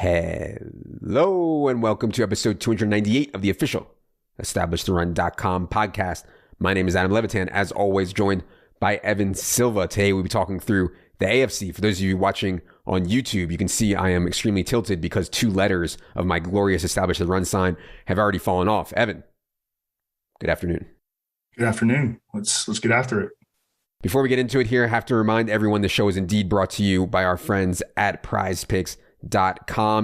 Hello and welcome to episode 298 of the official EstablishTheRun.com podcast. My name is Adam Levitan, as always joined by Evan Silva. Today we'll be talking through the AFC. For those of you watching on YouTube, you can see I am extremely tilted because two letters of my glorious Establish the Run sign have already fallen off. Evan, good afternoon. Good afternoon. Let's get after it. Before we get into it here, I have to remind everyone the show is indeed brought to you by our friends at PrizePicks.com.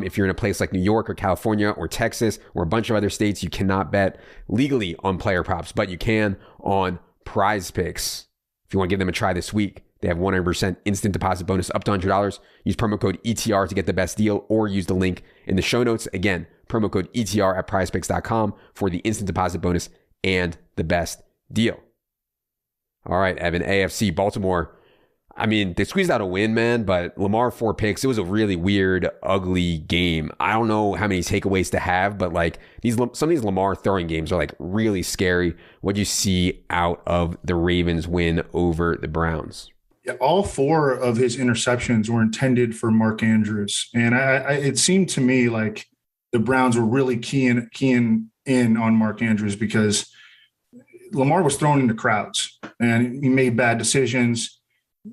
If you're in a place like New York or California or Texas or a bunch of other states, you cannot bet legally on player props, but you can on PrizePicks. If you want to give them a try this week, they have 100% instant deposit bonus up to $100. Use promo code ETR to get the best deal or use the link in the show notes. Again, promo code ETR at PrizePicks.com for the instant deposit bonus and the best deal. All right, Evan, AFC, Baltimore. I mean, they squeezed out a win, man, but Lamar 4 picks. It was a really weird, ugly game. I don't know how many takeaways to have, but like some of these Lamar throwing games are like really scary. What do you see out of the Ravens win over the Browns? Yeah, all 4 of his interceptions were intended for Mark Andrews. And it seemed to me like the Browns were really keying in on Mark Andrews because Lamar was thrown into crowds and he made bad decisions,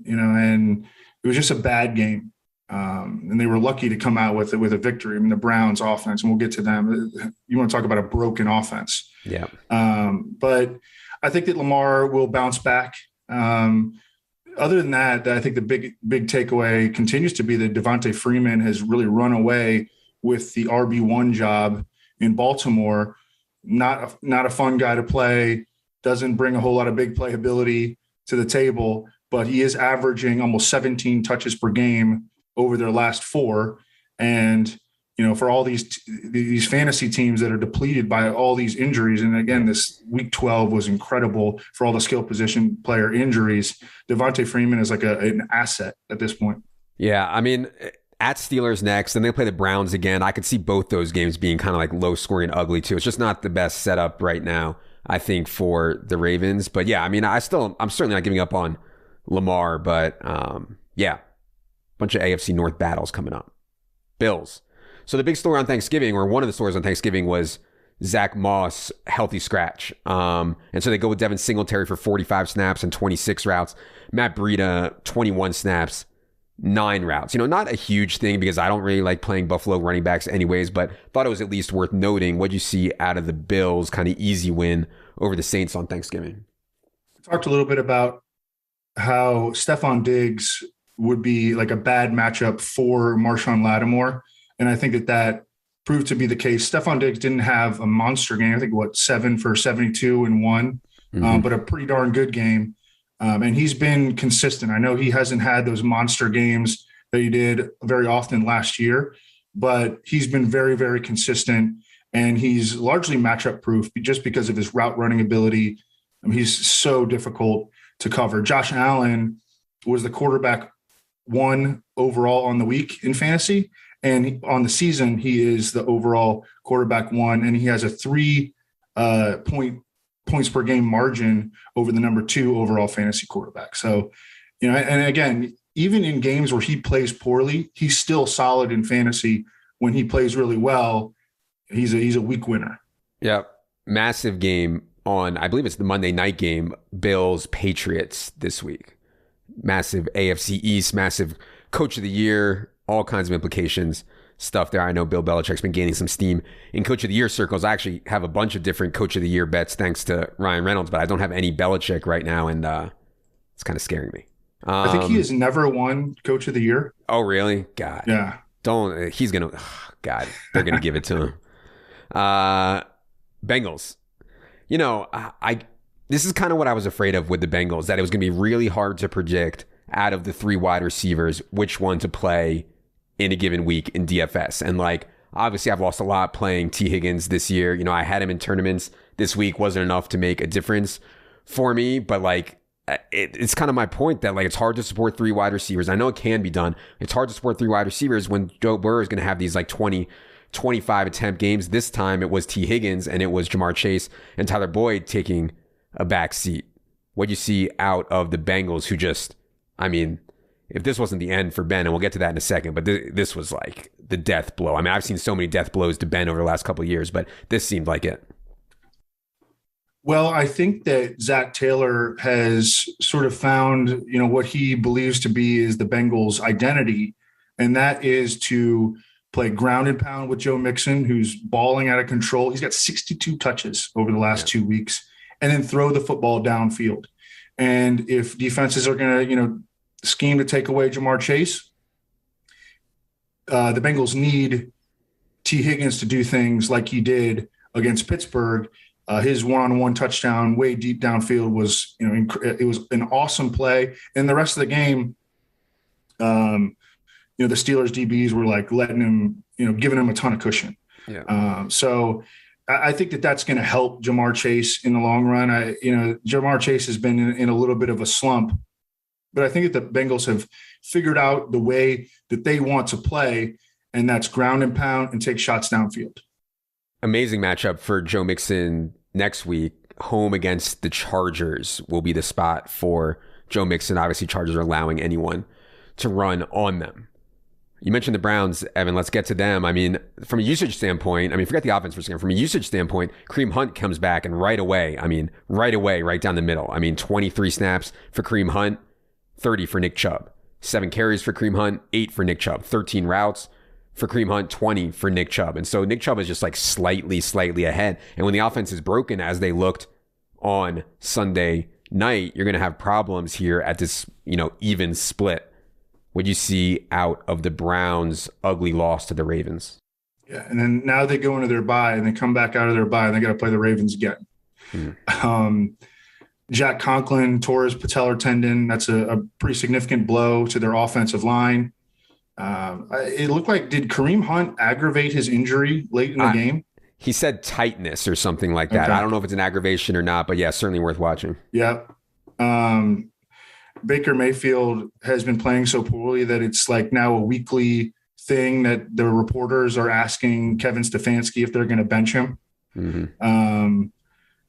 and it was just a bad game. And they were lucky to come out with a victory. I mean, the Browns offense, and we'll get to them. You want to talk about a broken offense. Yeah. But I think that Lamar will bounce back. Other than that, I think the big takeaway continues to be that Devonta Freeman has really run away with the RB1 job in Baltimore. Not a fun guy to play. Doesn't bring a whole lot of big playability to the table, but he is averaging almost 17 touches per game over their last 4. And, for all these fantasy teams that are depleted by all these injuries, and again, this week 12 was incredible for all the skill position player injuries. Devonta Freeman is like an asset at this point. Yeah, I mean, at Steelers next, then they play the Browns again. I could see both those games being kind of like low scoring and ugly too. It's just not the best setup right now, I think, for the Ravens. But yeah, I mean, I'm certainly not giving up on Lamar, but yeah, bunch of AFC North battles coming up. Bills. So the big story on Thanksgiving, or one of the stories on Thanksgiving, was Zach Moss healthy scratch. And so they go with Devin Singletary for 45 snaps and 26 routes. Matt Breida, 21 snaps, 9 routes. Not a huge thing because I don't really like playing Buffalo running backs anyways, but thought it was at least worth noting. What'd you see out of the Bills' kind of easy win over the Saints on Thanksgiving? We talked a little bit about how Stephon Diggs would be like a bad matchup for Marshawn Lattimore. And I think that proved to be the case. Stephon Diggs didn't have a monster game. I think 7 for 72 and 1, but a pretty darn good game. And he's been consistent. I know he hasn't had those monster games that he did very often last year, but he's been very, very consistent. And he's largely matchup proof just because of his route running ability. He's so difficult to cover. Josh Allen was the quarterback 1 overall on the week in fantasy. And on the season, he is the overall quarterback 1, and he has a 3 points per game margin over the number 2 overall fantasy quarterback. So, and again, even in games where he plays poorly, he's still solid in fantasy. When he plays really well, he's a week winner. Yeah, massive game on, I believe it's the Monday night game, Bills Patriots this week. Massive AFC East, massive Coach of the Year, all kinds of implications stuff there. I know Bill Belichick's been gaining some steam in Coach of the Year circles. I actually have a bunch of different Coach of the Year bets thanks to Ryan Reynolds, but I don't have any Belichick right now, and it's kind of scaring me. I think he has never won Coach of the Year. Oh, really? God. Yeah. He's going to, God, they're going to give it to him. Bengals. This is kind of what I was afraid of with the Bengals, that it was going to be really hard to predict out of the 3 wide receivers which one to play in a given week in DFS. And obviously I've lost a lot playing T. Higgins this year. I had him in tournaments this week, wasn't enough to make a difference for me, but it's kind of my point that it's hard to support 3 wide receivers. I know it can be done. It's hard to support 3 wide receivers when Joe Burrow is going to have these 20, 25 attempt games. This time it was T. Higgins and it was Jamar Chase and Tyler Boyd taking a back seat. What do you see out of the Bengals, who just, if this wasn't the end for Ben, and we'll get to that in a second, but this was like the death blow. I mean, I've seen so many death blows to Ben over the last couple of years, but this seemed like it. Well, I think that Zach Taylor has sort of found, what he believes to be is the Bengals' identity, and that is to play ground and pound with Joe Mixon, who's balling out of control. He's got 62 touches over the last 2 weeks, and then throw the football downfield. And if defenses are going to, scheme to take away Jamar Chase, the Bengals need T. Higgins to do things like he did against Pittsburgh. His one-on-one touchdown way deep downfield was, it was an awesome play. And the rest of the game, the Steelers DBs were like letting him, giving him a ton of cushion. Yeah. So I think that that's going to help Jamar Chase in the long run. Jamar Chase has been in a little bit of a slump, but I think that the Bengals have figured out the way that they want to play, and that's ground and pound and take shots downfield. Amazing matchup for Joe Mixon next week. Home against the Chargers will be the spot for Joe Mixon. Obviously, Chargers are allowing anyone to run on them. You mentioned the Browns, Evan. Let's get to them. I mean, from a usage standpoint, forget the offense for a second. From a usage standpoint, Kareem Hunt comes back and right away, right down the middle. 23 snaps for Kareem Hunt, 30 for Nick Chubb. 7 carries for Kareem Hunt, 8 for Nick Chubb. 13 routes for Kareem Hunt, 20 for Nick Chubb. And so Nick Chubb is just like slightly ahead. And when the offense is broken, as they looked on Sunday night, you're going to have problems here at this, even split. What you see out of the Browns' ugly loss to the Ravens? Yeah, and then now they go into their bye, and they come back out of their bye, and they got to play the Ravens again. Jack Conklin tore his patellar tendon. That's a pretty significant blow to their offensive line. It looked like, did Kareem Hunt aggravate his injury late in the game? He said tightness or something like that. Okay. I don't know if it's an aggravation or not, but yeah, certainly worth watching. Yeah. Baker Mayfield has been playing so poorly that it's like now a weekly thing that the reporters are asking Kevin Stefanski if they're going to bench him. Kevin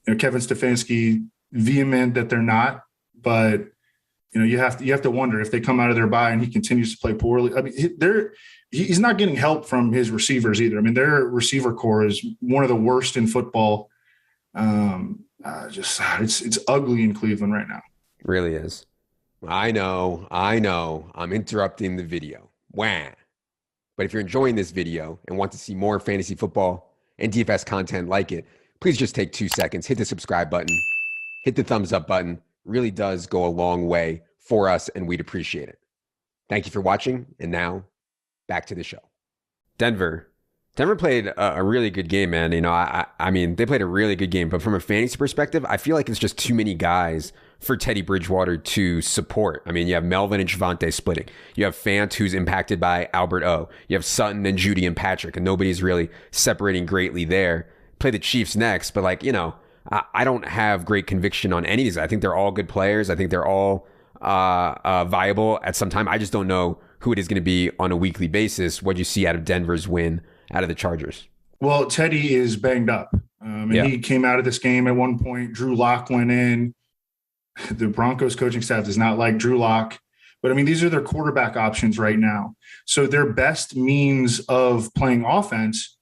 Stefanski vehement that they're not, but you have to wonder if they come out of their bye and he continues to play poorly. He's not getting help from his receivers either. Their receiver core is one of the worst in football. It's ugly in Cleveland right now. Really is. I know. I'm interrupting the video. Wah. But if you're enjoying this video and want to see more fantasy football and DFS content like it, please just take 2 seconds, hit the subscribe button, hit the thumbs up button. Really does go a long way for us, and we'd appreciate it. Thank you for watching, and now back to the show. Denver played a really good game, man. They played a really good game, but from a fantasy perspective, I feel like it's just too many guys for Teddy Bridgewater to support. You have Melvin and Javonte splitting. You have Fant, who's impacted by Albert O. You have Sutton and Judy and Patrick, and nobody's really separating greatly there. Play the Chiefs next, but I don't have great conviction on any of these. I think they're all good players. I think they're all viable at some time. I just don't know who it is going to be on a weekly basis. What do you see out of Denver's win out of the Chargers? Well, Teddy is banged up. He came out of this game at one point. Drew Lock went in. The Broncos coaching staff does not like Drew Lock. But, these are their quarterback options right now. So their best means of playing offense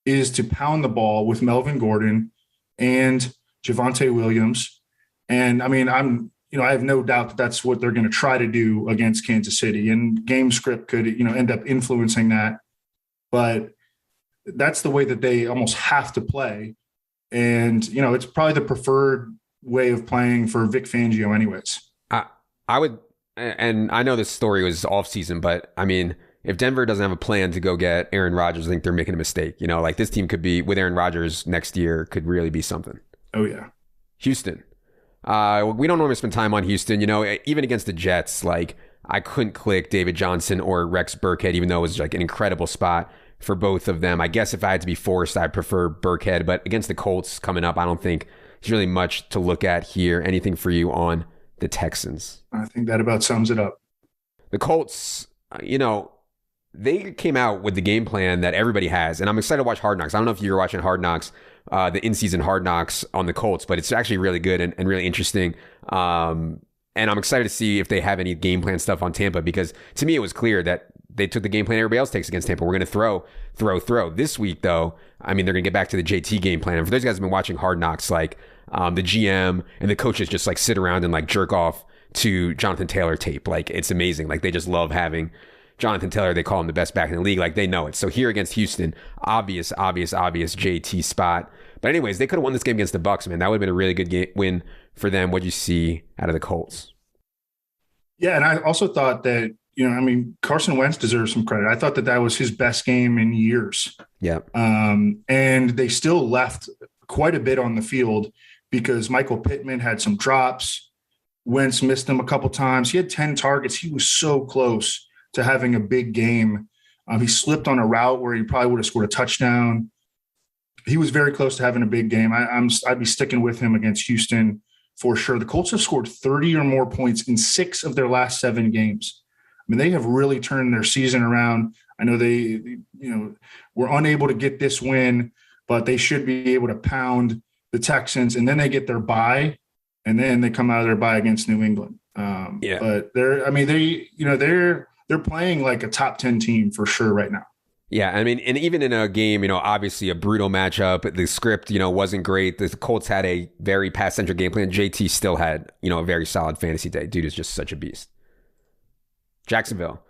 is to pound the ball with Melvin Gordon and Javonte Williams. And, I have no doubt that that's what they're going to try to do against Kansas City. And game script could, end up influencing that. But that's the way that they almost have to play. And, it's probably the preferred way of playing for Vic Fangio anyways. I would, and I know this story was off season, but if Denver doesn't have a plan to go get Aaron Rodgers, I think they're making a mistake. This team could be with Aaron Rodgers next year could really be something. Oh yeah. Houston. We don't normally spend time on Houston, even against the Jets, I couldn't click David Johnson or Rex Burkhead, even though it was an incredible spot for both of them. I guess if I had to be forced, I'd prefer Burkhead, but against the Colts coming up, I don't think there's really much to look at here. Anything for you on the Texans? I think that about sums it up. The Colts, they came out with the game plan that everybody has, and I'm excited to watch Hard Knocks. I don't know if you're watching Hard Knocks, the in-season Hard Knocks on the Colts, but it's actually really good and really interesting. And And I'm excited to see if they have any game plan stuff on Tampa, because to me, it was clear that they took the game plan everybody else takes against Tampa. We're going to throw. This week, though, I mean, they're going to get back to the JT game plan. And for those guys who've been watching Hard Knocks, like the GM and the coaches just like sit around and like jerk off to Jonathan Taylor tape. Like, it's amazing. Like, they just love having Jonathan Taylor. They call him the best back in the league. Like, they know it. So here against Houston, obvious JT spot. But anyways, they could have won this game against the Bucs, man. That would have been a really good win for them. What'd you see out of the Colts? Yeah, and I also thought that, Carson Wentz deserves some credit. I thought that was his best game in years. Yeah. And they still left quite a bit on the field because Michael Pittman had some drops. Wentz missed them a couple times. He had 10 targets. He was so close to having a big game. He slipped on a route where he probably would have scored a touchdown. He was very close to having a big game. I'd be sticking with him against Houston for sure. The Colts have scored 30 or more points in 6 of their last 7 games. I mean, they have really turned their season around. I know they were unable to get this win, but they should be able to pound the Texans, and then they get their bye, and then they come out of their bye against New England. But they're playing like a top 10 team for sure right now. Yeah, I mean, and even in a game, obviously a brutal matchup. The script, wasn't great. The Colts had a very pass-centric game plan. JT still had, a very solid fantasy day. Dude is just such a beast. Jacksonville.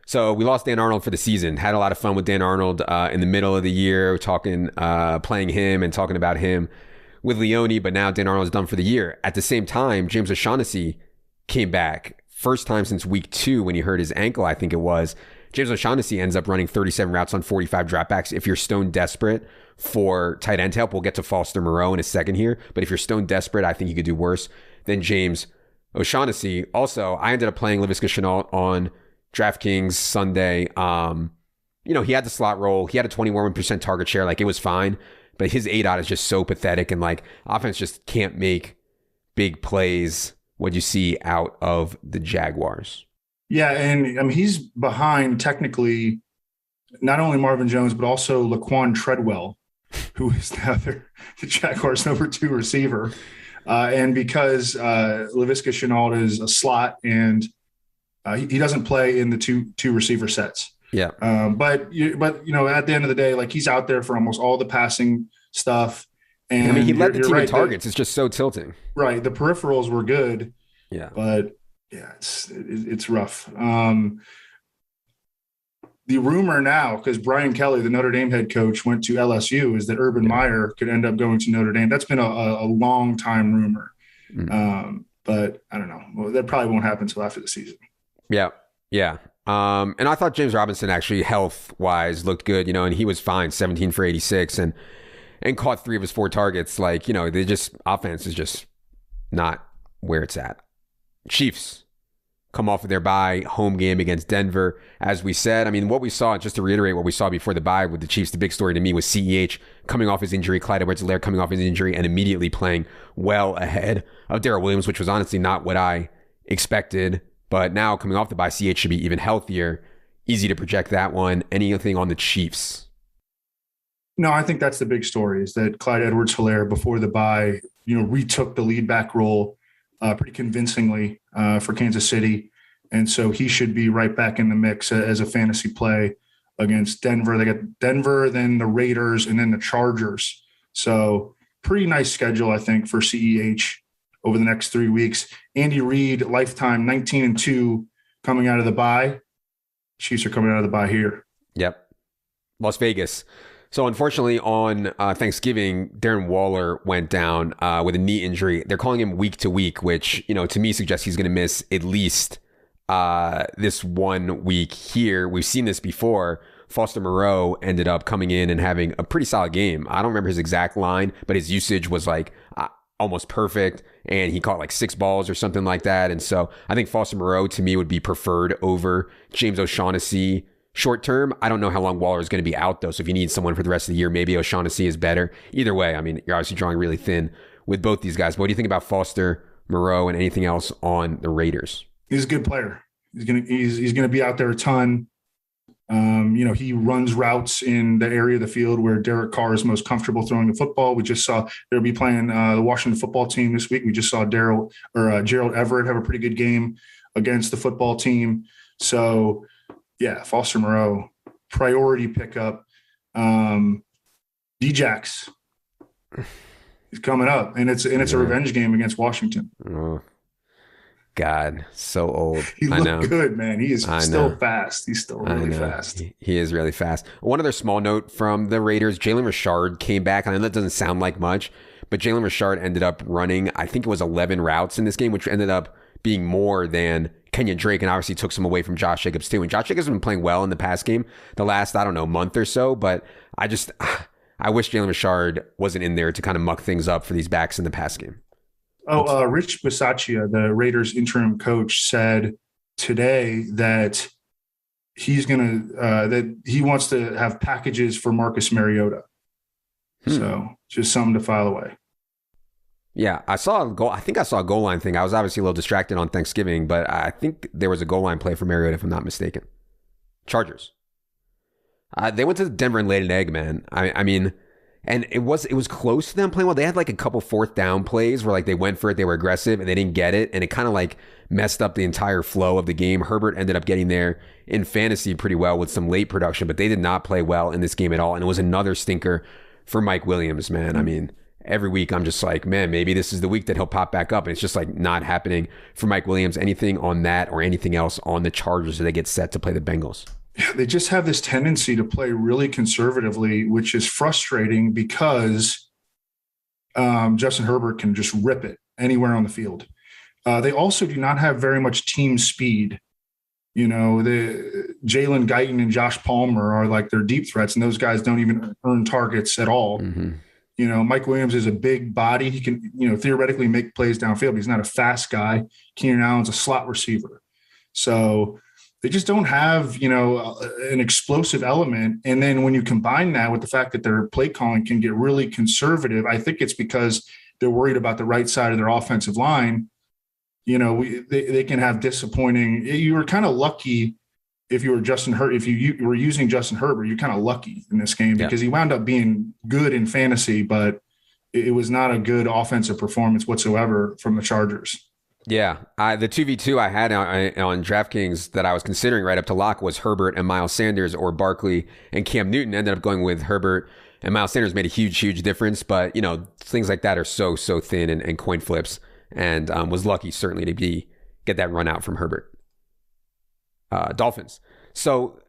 So we lost Dan Arnold for the season. Had a lot of fun with Dan Arnold in the middle of the year, playing him and talking about him with Leone. But now Dan Arnold's done for the year. At the same time, James O'Shaughnessy came back. First time since week 2 when he hurt his ankle, I think it was. James O'Shaughnessy ends up running 37 routes on 45 dropbacks. If you're stone desperate for tight end help, we'll get to Foster Moreau in a second here. But if you're stone desperate, I think you could do worse than James O'Shaughnessy. Also, I ended up playing Laviska Shenault on DraftKings Sunday. He had the slot role. He had a 21% target share. Like, it was fine. But his ADOT is just so pathetic. And, like, offense just can't make big plays. What'd you see out of the Jaguars? Yeah, and he's behind technically not only Marvin Jones, but also Laquan Treadwell, who is now the Jaguars' number 2 receiver. And because Laviska Shenault is a slot and he doesn't play in the two receiver sets. Yeah. But at the end of the day, like, he's out there for almost all the passing stuff. And I mean, he led the team in targets. It's just so tilting. Right. The peripherals were good. Yeah. But yeah, it's rough. The rumor now, because Brian Kelly, the Notre Dame head coach, went to LSU, is that Urban Meyer could end up going to Notre Dame. That's been a long time rumor. Mm-hmm. But I don't know. Well, that probably won't happen until after the season. Yeah. Yeah. And I thought James Robinson actually health-wise looked good, and he was fine, 17 for 86 and caught 3 of his 4 targets. Like, offense is just not where it's at. Chiefs come off of their bye, home game against Denver. As we said, I mean, what we saw, just to reiterate what we saw before the bye with the Chiefs, the big story to me was CEH coming off his injury, Clyde Edwards-Helaire coming off his injury and immediately playing well ahead of Darrell Williams, which was honestly not what I expected. But now coming off the bye, CH should be even healthier. Easy to project that one. Anything on the Chiefs? No, I think that's the big story, is that Clyde Edwards-Helaire before the bye, retook the lead back role pretty convincingly for Kansas City. And so he should be right back in the mix as a fantasy play against Denver. They got Denver, then the Raiders, and then the Chargers. So pretty nice schedule, I think, for CEH over the next 3 weeks. Andy Reid, lifetime 19-2 coming out of the bye. Chiefs are coming out of the bye here. Yep. Las Vegas. So unfortunately on Thanksgiving, Darren Waller went down with a knee injury. They're calling him week to week, which, to me suggests he's going to miss at least this 1 week here. We've seen this before. Foster Moreau ended up coming in and having a pretty solid game. I don't remember his exact line, but his usage was like almost perfect, and he caught like 6 balls or something like that. And so I think Foster Moreau to me would be preferred over James O'Shaughnessy short term. I don't know how long Waller is going to be out though. So if you need someone for the rest of the year, maybe O'Shaughnessy is better. Either way, I mean, you're obviously drawing really thin with both these guys. But what do you think about Foster Moreau and anything else on the Raiders? He's a good player. He's gonna be out there a ton. He runs routes in the area of the field where Derek Carr is most comfortable throwing the football. We just saw they'll be playing the Washington football team this week. We just saw Gerald Everett have a pretty good game against the football team. So, yeah, Foster Moreau, priority pickup. Djax is coming up, and it's a revenge game against Washington. Oh. God, so old. He looked good, man. He is still fast. He's still really fast. He is really fast. One other small note from the Raiders, Jalen Richard came back. I know that doesn't sound like much, but Jalen Richard ended up running, I think it was 11 routes in this game, which ended up being more than Kenyon Drake, and obviously took some away from Josh Jacobs too. And Josh Jacobs has been playing well in the pass game the last, month or so, but I wish Jalen Richard wasn't in there to kind of muck things up for these backs in the pass game. Rich Bisaccia, the Raiders interim coach, said today that he's that he wants to have packages for Marcus Mariota. So just something to file away. Yeah, I saw a goal. I think I saw a goal line thing. I was obviously a little distracted on Thanksgiving, but I think there was a goal line play for Mariota, if I'm not mistaken. Chargers. They went to Denver and laid an egg, man. I mean, and it was close to them playing well. They had like a couple fourth down plays where like they went for it, they were aggressive, and they didn't get it, and it kind of like messed up the entire flow of the game. Herbert ended up getting there in fantasy pretty well with some late production, but they did not play well in this game at all, and it was another stinker for Mike Williams, man. I mean, every week I'm just like, man, maybe this is the week that he'll pop back up, and it's just like not happening for Mike Williams. Anything on that or anything else on the Chargers as they get set to play the Bengals? Yeah, they just have this tendency to play really conservatively, which is frustrating because Justin Herbert can just rip it anywhere on the field. They also do not have very much team speed. You know, the Jalen Guyton and Josh Palmer are like their deep threats, and those guys don't even earn targets at all. Mm-hmm. You know, Mike Williams is a big body. He can, theoretically make plays downfield, but he's not a fast guy. Keenan Allen's a slot receiver. So they just don't have, an explosive element. And then when you combine that with the fact that their play calling can get really conservative, I think it's because they're worried about the right side of their offensive line. They can have disappointing. You were kind of lucky if you were Justin Herbert. If you were using Justin Herbert, you're kind of lucky in this game because he wound up being good in fantasy, but it was not a good offensive performance whatsoever from the Chargers. Yeah, the 2v2 I had on DraftKings that I was considering right up to lock was Herbert and Miles Sanders or Barkley and Cam Newton. Ended up going with Herbert, and Miles Sanders made a huge difference. But, things like that are so thin and coin flips, and was lucky certainly to get that run out from Herbert. Dolphins. So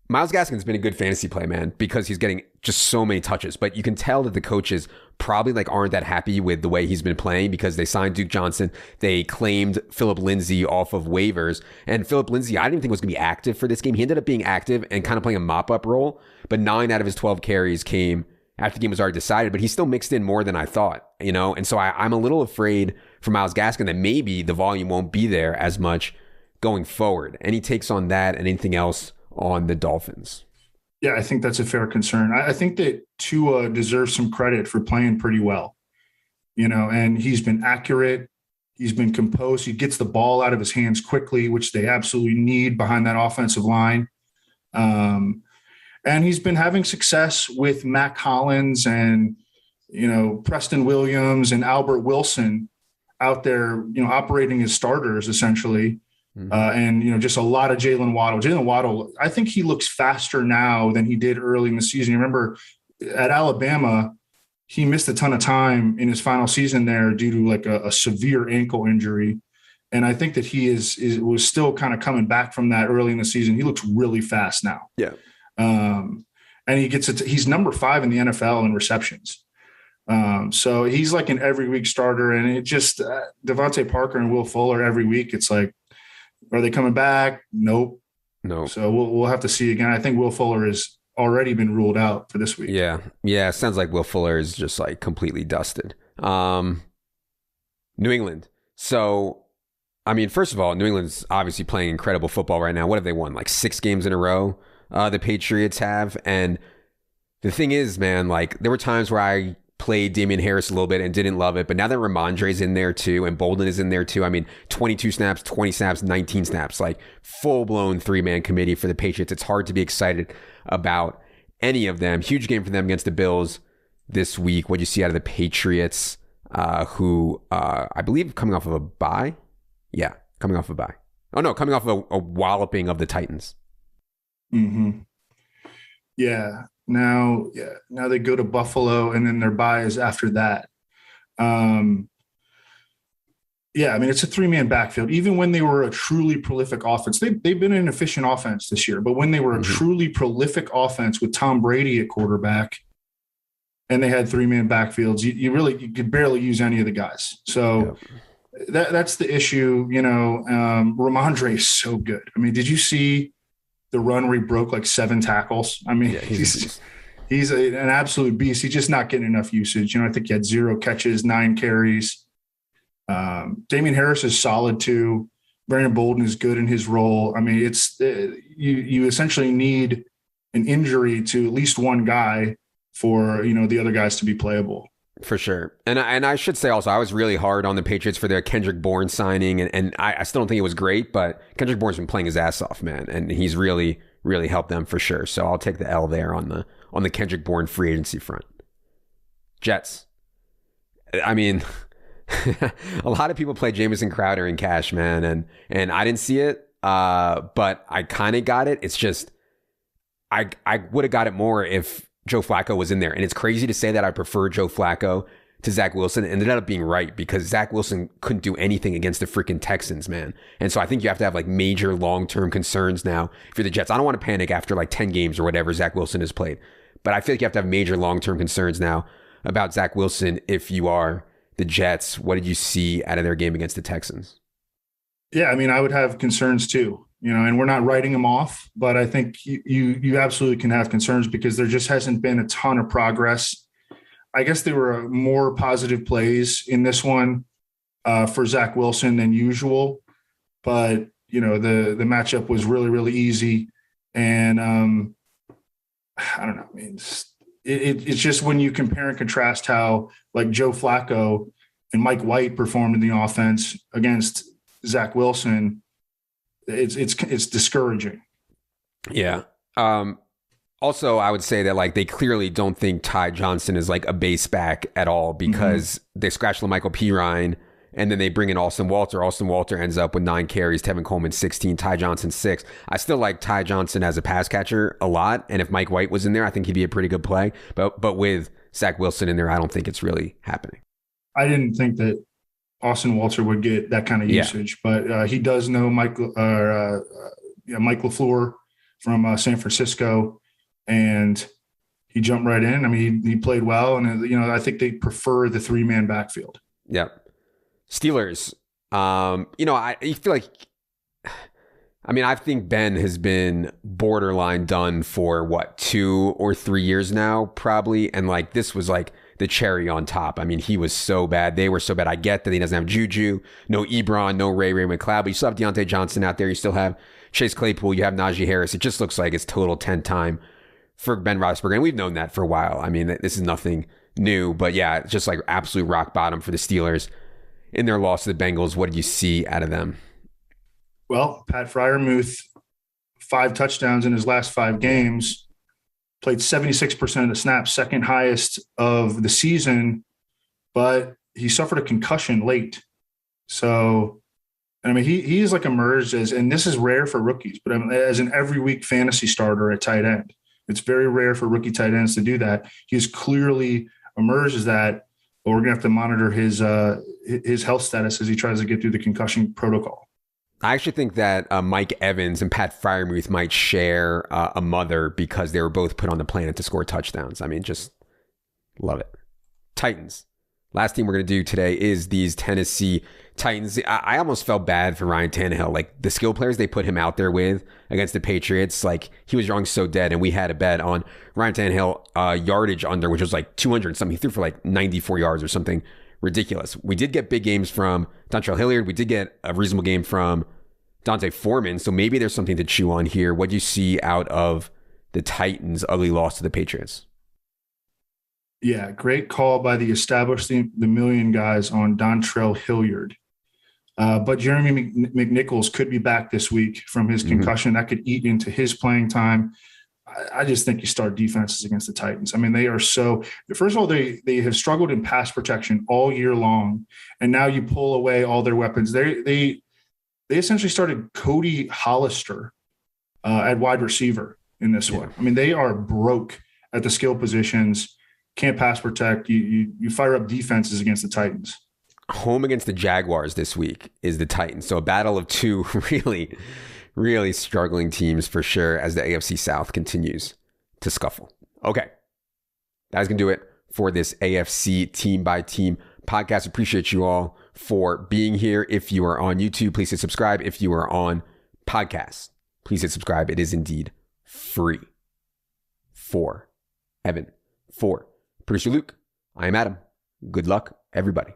Myles Gaskin's been a good fantasy play, man, because he's getting just so many touches. But you can tell that the coaches probably aren't that happy with the way he's been playing because they signed Duke Johnson. They claimed Phillip Lindsay off of waivers. And Phillip Lindsay, I didn't think was going to be active for this game. He ended up being active and kind of playing a mop-up role. But 9 out of his 12 carries came after the game was already decided. But he still mixed in more than I thought, And so I'm a little afraid for Myles Gaskin that maybe the volume won't be there as much going forward. Any takes on that and anything else on the Dolphins? Yeah, I think that's a fair concern. I think that Tua deserves some credit for playing pretty well, and he's been accurate. He's been composed. He gets the ball out of his hands quickly, which they absolutely need behind that offensive line. And he's been having success with Mac Hollins and, Preston Williams and Albert Wilson out there, operating as starters essentially. Mm-hmm. And, just a lot of Jaylen Waddle. Jaylen Waddle, I think he looks faster now than he did early in the season. You remember at Alabama, he missed a ton of time in his final season there due to a severe ankle injury. And I think that he was still kind of coming back from that early in the season. He looks really fast now. Yeah. And he's number 5 in the NFL in receptions. So he's like an every week starter, and it just Devontae Parker and Will Fuller every week. It's like, are they coming back? Nope. No. So we'll have to see again. I think Will Fuller has already been ruled out for this week. Yeah. Yeah. Sounds like Will Fuller is just completely dusted. New England. So, first of all, New England's obviously playing incredible football right now. What have they won? 6 games in a row, the Patriots have. And the thing is, man, there were times where I played Damian Harris a little bit and didn't love it. But now that Ramondre's in there too and Bolden is in there too, I mean, 22 snaps, 20 snaps, 19 snaps, like full-blown three-man committee for the Patriots. It's hard to be excited about any of them. Huge game for them against the Bills this week. What do you see out of the Patriots, who I believe coming off of a bye? Yeah, coming off of a bye. Oh, no, coming off of a walloping of the Titans. Mm-hmm. Yeah. Now they go to Buffalo, and then their bye is after that. Yeah, I mean, it's a three-man backfield. Even when they were a truly prolific offense, they've been an efficient offense this year. But when they were a truly prolific offense with Tom Brady at quarterback, and they had three-man backfields, you could barely use any of the guys. So that's the issue. Ramondre is so good. I mean, did you see the run where he broke like 7 tackles? I mean, he's an absolute beast. He's just not getting enough usage. I think he had 0 catches, 9 carries. Damian Harris is solid too. Brandon Bolden is good in his role. I mean, it's you essentially need an injury to at least one guy for the other guys to be playable. For sure. And I should say also, I was really hard on the Patriots for their Kendrick Bourne signing, and I still don't think it was great, but Kendrick Bourne's been playing his ass off, man, and he's really, really helped them for sure. So I'll take the L there on the Kendrick Bourne free agency front. Jets. I mean, a lot of people play Jamison Crowder in cash, man, and I didn't see it, but I kind of got it. It's just I would have got it more if Joe Flacco was in there. And it's crazy to say that I prefer Joe Flacco to Zach Wilson. And it ended up being right because Zach Wilson couldn't do anything against the freaking Texans, man. And so I think you have to have like major long-term concerns now if you're the Jets. I don't want to panic after like 10 games or whatever Zach Wilson has played. But I feel like you have to have major long-term concerns now about Zach Wilson if you are the Jets. What did you see out of their game against the Texans? Yeah, I mean, I would have concerns too. And we're not writing them off, but I think you absolutely can have concerns because there just hasn't been a ton of progress. I guess there were more positive plays in this one for Zach Wilson than usual, but the matchup was really, really easy. And I don't know. I mean, it's just when you compare and contrast how like Joe Flacco and Mike White performed in the offense against Zach Wilson, it's discouraging. Yeah. Also, I would say that like they clearly don't think Ty Johnson is like a base back at all because they scratched LaMichael Pirine and then they bring in Austin Walter. Austin Walter ends up with 9 carries, Tevin Coleman 16, Ty Johnson 6. I still like Ty Johnson as a pass catcher a lot, and if Mike White was in there, I think he'd be a pretty good play. But with Zach Wilson in there, I don't think it's really happening. I didn't think that Austin Walter would get that kind of usage, but he does know Mike LaFleur from San Francisco, and he jumped right in. I mean, he played well, and I think they prefer the 3-man backfield. Yeah. Steelers. I feel like, I think Ben has been borderline done for 2 or 3 years now, probably, and like this was like the cherry on top. I mean, he was so bad. They were so bad. I get that he doesn't have Juju, no Ebron, no Ray McLeod, but you still have Deontay Johnson out there. You still have Chase Claypool. You have Najee Harris. It just looks like it's total 10 time for Ben Roethlisberger. And we've known that for a while. I mean, this is nothing new, but yeah, it's just like absolute rock bottom for the Steelers in their loss to the Bengals. What did you see out of them? Well, Pat Freiermuth, 5 touchdowns in his last 5 games. Played 76% of the snaps, second highest of the season, but he suffered a concussion late. So, I mean, he is like emerged as, and this is rare for rookies, but as an every week fantasy starter at tight end. It's very rare for rookie tight ends to do that. He's clearly emerged as that, but we're going to have to monitor his health status as he tries to get through the concussion protocol. I actually think that Mike Evans and Pat Freiermuth might share a mother because they were both put on the planet to score touchdowns. I mean, just love it. Titans. Last team we're going to do today is these Tennessee Titans. I almost felt bad for Ryan Tannehill. Like the skill players they put him out there with against the Patriots, like he was young so dead, and we had a bet on Ryan Tannehill yardage under, which was like 200 something. He threw for like 94 yards or something ridiculous. We did get big games from Dontrell Hilliard. We did get a reasonable game from Dante Foreman. So maybe there's something to chew on here. What do you see out of the Titans' ugly loss to the Patriots? Yeah, great call by the establishing the million guys on Dontrell Hilliard. But Jeremy McNichols could be back this week from his concussion. That could eat into his playing time. I just think you start defenses against the Titans. I mean, they are so – first of all, they have struggled in pass protection all year long, and now you pull away all their weapons. They essentially started Cody Hollister at wide receiver in this one. I mean, they are broke at the skill positions, can't pass protect. You fire up defenses against the Titans. Home against the Jaguars this week is the Titans. So a battle of two really, really struggling teams for sure as the AFC South continues to scuffle. Okay. That's going to do it for this AFC team by team podcast. Appreciate you all for being here. If you are on YouTube, please hit subscribe. If you are on podcast, please hit subscribe. It is indeed free. For Evan, for producer Luke, I am Adam. Good luck, everybody.